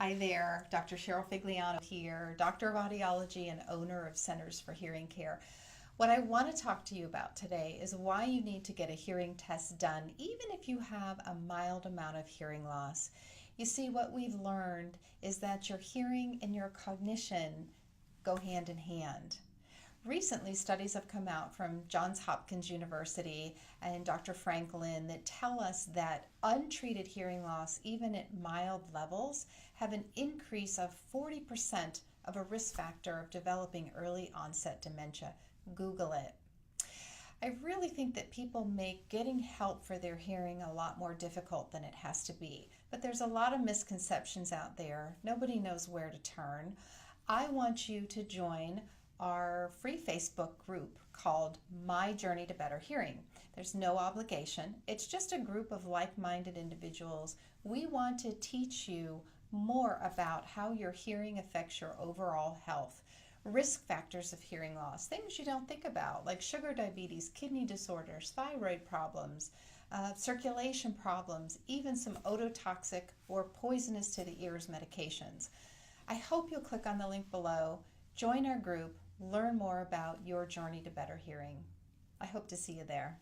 Hi there, Dr. Sheryl Figliono here, doctor of audiology and owner of Centers for Hearing Care. What I want to talk to you about today is why you need to get a hearing test done, even if you have a mild amount of hearing loss. You see, what we've learned is that your hearing and your cognition go hand in hand. Recently, studies have come out from Johns Hopkins University and Dr. Franklin that tell us that untreated hearing loss, even at mild levels, have an increase of 40% of a risk factor of developing early onset dementia. Google it. I really think that people make getting help for their hearing a lot more difficult than it has to be. But there's a lot of misconceptions out there. Nobody knows where to turn. I want you to join our free Facebook group called My Journey to Better Hearing. There's no obligation. It's just a group of like-minded individuals. We want to teach you more about how your hearing affects your overall health. Risk factors of hearing loss, things you don't think about, like sugar diabetes, kidney disorders, thyroid problems, circulation problems, even some ototoxic or poisonous to the ears medications. I hope you'll click on the link below, join our group, learn more about your journey to better hearing. I hope to see you there.